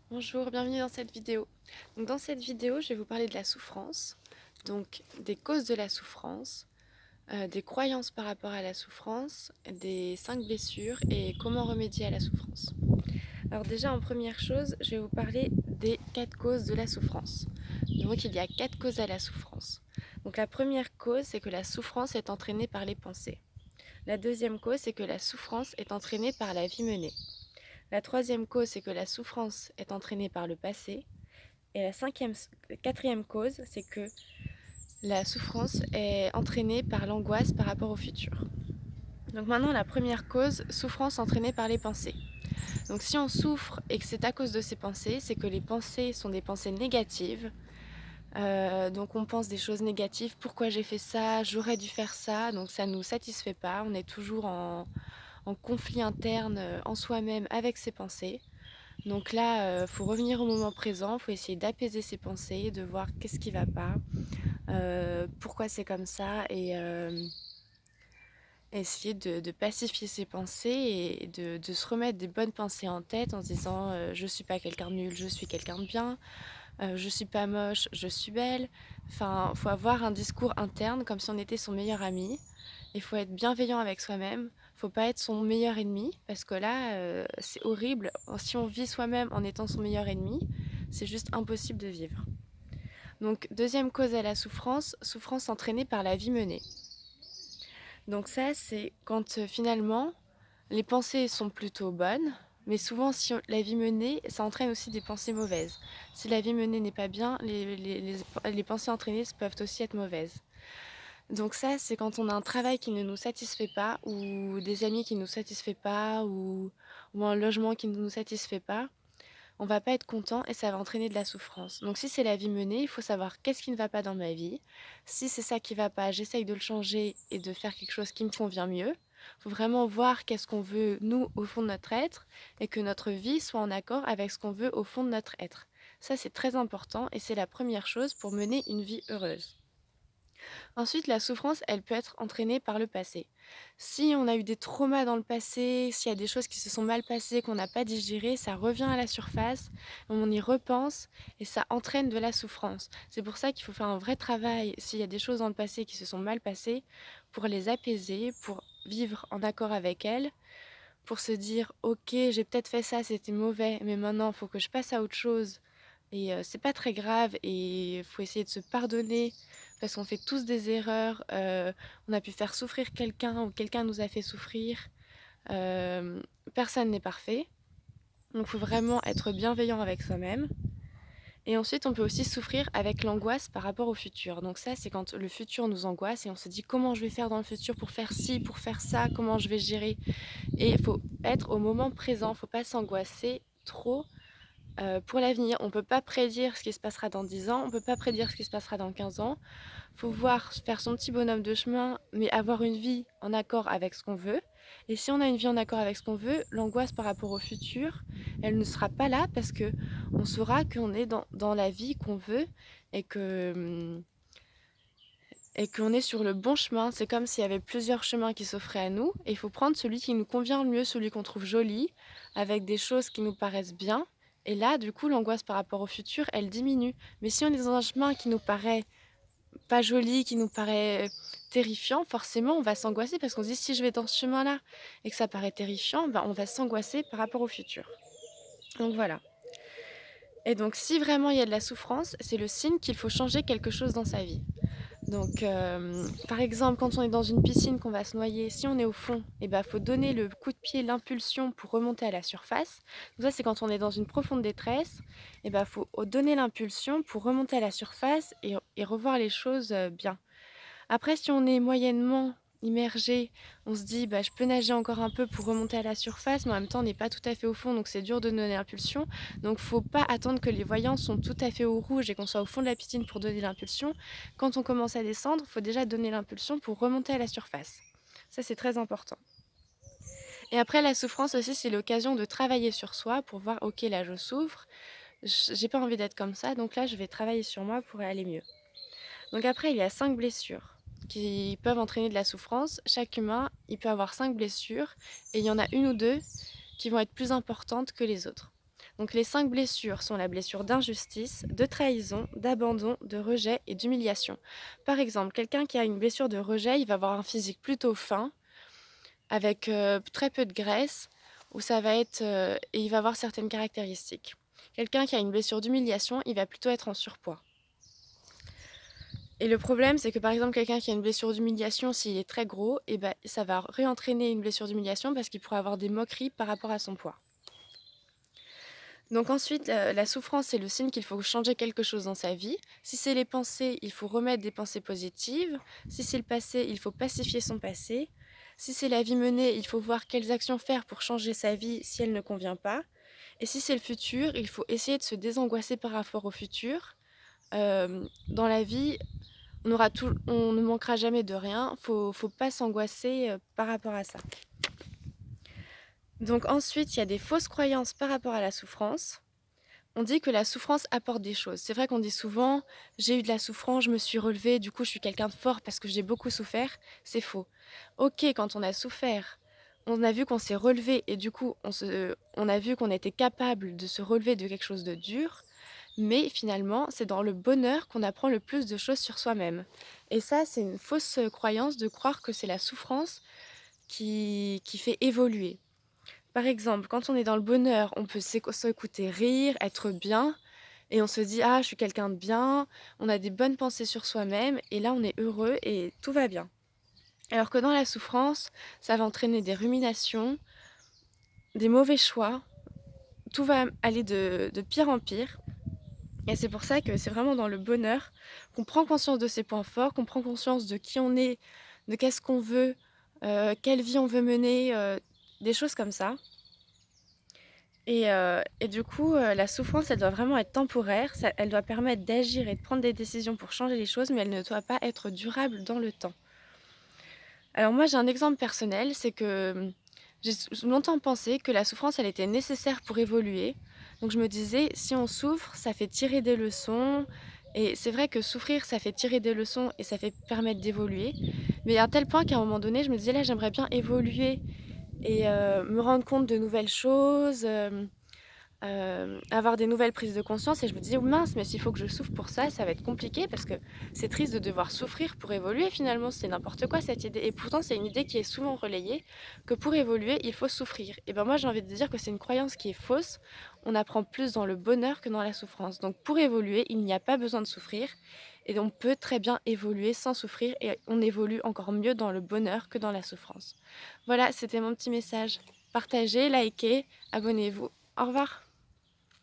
Bonjour, bienvenue dans cette vidéo. Donc dans cette vidéo, je vais vous parler de la souffrance, donc des causes de la souffrance, des croyances par rapport à la souffrance, des 5 blessures et comment remédier à la souffrance. Alors déjà en première chose, je vais vous parler des 4 causes de la souffrance. Donc il y a 4 causes à la souffrance. Donc la première cause, c'est que la souffrance est entraînée par les pensées. La deuxième cause, c'est que la souffrance est entraînée par la vie menée. La troisième cause, c'est que la souffrance est entraînée par le passé. Et quatrième cause, c'est que la souffrance est entraînée par l'angoisse par rapport au futur. Donc maintenant, la première cause, souffrance entraînée par les pensées. Donc si on souffre et que c'est à cause de ces pensées, c'est que les pensées sont des pensées négatives. Donc on pense des choses négatives, pourquoi j'ai fait ça, j'aurais dû faire ça, donc ça ne nous satisfait pas, on est toujours en conflit interne en soi-même avec ses pensées. Donc là, faut revenir au moment présent, faut essayer d'apaiser ses pensées, de voir qu'est-ce qui va pas, pourquoi c'est comme ça, et essayer de pacifier ses pensées et de se remettre des bonnes pensées en tête en se disant je suis pas quelqu'un de nul, je suis quelqu'un de bien, je suis pas moche, je suis belle. Enfin, faut avoir un discours interne comme si on était son meilleur ami. Il faut être bienveillant avec soi-même. Faut pas être son meilleur ennemi parce que là, c'est horrible. Si on vit soi-même en étant son meilleur ennemi, c'est juste impossible de vivre. Donc, deuxième cause à la souffrance, souffrance entraînée par la vie menée. Donc ça, c'est quand finalement, les pensées sont plutôt bonnes, mais souvent, si la vie menée, ça entraîne aussi des pensées mauvaises. Si la vie menée n'est pas bien, les pensées entraînées peuvent aussi être mauvaises. Donc ça, c'est quand on a un travail qui ne nous satisfait pas, ou des amis qui ne nous satisfait pas, ou un logement qui ne nous satisfait pas, on va pas être content et ça va entraîner de la souffrance. Donc si c'est la vie menée, il faut savoir qu'est-ce qui ne va pas dans ma vie. Si c'est ça qui va pas, j'essaye de le changer et de faire quelque chose qui me convient mieux. Il faut vraiment voir qu'est-ce qu'on veut, nous, au fond de notre être, et que notre vie soit en accord avec ce qu'on veut au fond de notre être. Ça, c'est très important et c'est la première chose pour mener une vie heureuse. Ensuite, la souffrance, elle peut être entraînée par le passé. Si on a eu des traumas dans le passé, s'il y a des choses qui se sont mal passées, qu'on n'a pas digérées, ça revient à la surface, on y repense et ça entraîne de la souffrance. C'est pour ça qu'il faut faire un vrai travail s'il y a des choses dans le passé qui se sont mal passées, pour les apaiser, pour vivre en accord avec elles, pour se dire ok, j'ai peut-être fait ça, c'était mauvais, mais maintenant il faut que je passe à autre chose. Et c'est pas très grave et il faut essayer de se pardonner parce qu'on fait tous des erreurs. On a pu faire souffrir quelqu'un ou quelqu'un nous a fait souffrir. Euh, Personne n'est parfait. Donc il faut vraiment être bienveillant avec soi-même. Et ensuite, on peut aussi souffrir avec l'angoisse par rapport au futur. Donc ça, c'est quand le futur nous angoisse et on se dit comment je vais faire dans le futur pour faire ci, pour faire ça, comment je vais gérer. Et il faut être au moment présent, il ne faut pas s'angoisser trop pour l'avenir. On ne peut pas prédire ce qui se passera dans 10 ans, on ne peut pas prédire ce qui se passera dans 15 ans. Il faut voir faire son petit bonhomme de chemin, mais avoir une vie en accord avec ce qu'on veut. Et si on a une vie en accord avec ce qu'on veut, l'angoisse par rapport au futur, elle ne sera pas là parce que on saura qu'on est dans la vie qu'on veut et que et qu'on est sur le bon chemin. C'est comme s'il y avait plusieurs chemins qui s'offraient à nous et il faut prendre celui qui nous convient le mieux, celui qu'on trouve joli, avec des choses qui nous paraissent bien. Et là, du coup, l'angoisse par rapport au futur, elle diminue. Mais si on est dans un chemin qui nous paraît pas joli, qui nous paraît terrifiant, forcément, on va s'angoisser parce qu'on se dit si je vais dans ce chemin-là et que ça paraît terrifiant, ben, on va s'angoisser par rapport au futur. Donc voilà. Et donc si vraiment il y a de la souffrance, c'est le signe qu'il faut changer quelque chose dans sa vie. Donc, par exemple, quand on est dans une piscine, qu'on va se noyer, si on est au fond, il faut donner le coup de pied, l'impulsion pour remonter à la surface. Donc ça, c'est quand on est dans une profonde détresse, faut donner l'impulsion pour remonter à la surface et revoir les choses bien. Après, si on est moyennement immergé, on se dit je peux nager encore un peu pour remonter à la surface, mais en même temps on n'est pas tout à fait au fond, donc c'est dur de donner l'impulsion. Donc faut pas attendre que les voyants sont tout à fait au rouge et qu'on soit au fond de la piscine pour donner l'impulsion. Quand on commence à descendre, il faut déjà donner l'impulsion pour remonter à la surface. Ça, c'est très important. Et après, la souffrance aussi, c'est l'occasion de travailler sur soi pour voir ok, là je souffre, j'ai pas envie d'être comme ça, donc là je vais travailler sur moi pour aller mieux. Donc après, il y a 5 blessures qui peuvent entraîner de la souffrance. Chaque humain, il peut avoir 5 blessures et il y en a une ou deux qui vont être plus importantes que les autres. Donc les 5 blessures sont la blessure d'injustice, de trahison, d'abandon, de rejet et d'humiliation. Par exemple, quelqu'un qui a une blessure de rejet, il va avoir un physique plutôt fin, avec très peu de graisse, où ça va être, et il va avoir certaines caractéristiques. Quelqu'un qui a une blessure d'humiliation, il va plutôt être en surpoids. Et le problème, c'est que par exemple, quelqu'un qui a une blessure d'humiliation, s'il est très gros, et ben, ça va réentraîner une blessure d'humiliation parce qu'il pourra avoir des moqueries par rapport à son poids. Donc ensuite, la souffrance, c'est le signe qu'il faut changer quelque chose dans sa vie. Si c'est les pensées, il faut remettre des pensées positives. Si c'est le passé, il faut pacifier son passé. Si c'est la vie menée, il faut voir quelles actions faire pour changer sa vie si elle ne convient pas. Et si c'est le futur, il faut essayer de se désangoisser par rapport au futur. Dans la vie, on ne manquera jamais de rien. Faut pas s'angoisser par rapport à ça. Donc ensuite, il y a des fausses croyances par rapport à la souffrance. On dit que la souffrance apporte des choses. C'est vrai qu'on dit souvent, j'ai eu de la souffrance, je me suis relevée, du coup je suis quelqu'un de fort parce que j'ai beaucoup souffert. C'est faux. Ok, quand on a souffert, on a vu qu'on s'est relevé et du coup on a vu qu'on était capable de se relever de quelque chose de dur. Mais finalement, c'est dans le bonheur qu'on apprend le plus de choses sur soi-même. Et ça, c'est une fausse croyance de croire que c'est la souffrance qui fait évoluer. Par exemple, quand on est dans le bonheur, on peut s'écouter rire, être bien, et on se dit ah, je suis quelqu'un de bien, on a des bonnes pensées sur soi-même, et là on est heureux et tout va bien. Alors que dans la souffrance, ça va entraîner des ruminations, des mauvais choix, tout va aller de pire en pire. Et c'est pour ça que c'est vraiment dans le bonheur qu'on prend conscience de ses points forts, qu'on prend conscience de qui on est, de qu'est-ce qu'on veut, quelle vie on veut mener, des choses comme ça. Et du coup, la souffrance, elle doit vraiment être temporaire, elle doit permettre d'agir et de prendre des décisions pour changer les choses, mais elle ne doit pas être durable dans le temps. Alors moi, j'ai un exemple personnel, c'est que j'ai longtemps pensé que la souffrance, elle était nécessaire pour évoluer. Donc je me disais, si on souffre, ça fait tirer des leçons. Et c'est vrai que souffrir, ça fait tirer des leçons et ça fait permettre d'évoluer. Mais à un tel point qu'à un moment donné, je me disais, là, j'aimerais bien évoluer et me rendre compte de nouvelles choses. Avoir des nouvelles prises de conscience et je me disais: «Oh mince, mais s'il faut que je souffre pour ça, ça va être compliqué parce que c'est triste de devoir souffrir pour évoluer finalement, c'est n'importe quoi cette idée» et pourtant c'est une idée qui est souvent relayée, que pour évoluer, il faut souffrir et ben moi j'ai envie de dire que c'est une croyance qui est fausse. On apprend plus dans le bonheur que dans la souffrance. Donc pour évoluer, il n'y a pas besoin de souffrir et on peut très bien évoluer sans souffrir et on évolue encore mieux dans le bonheur que dans la souffrance. Voilà, c'était mon petit message. Partagez, likez, abonnez-vous. Au revoir.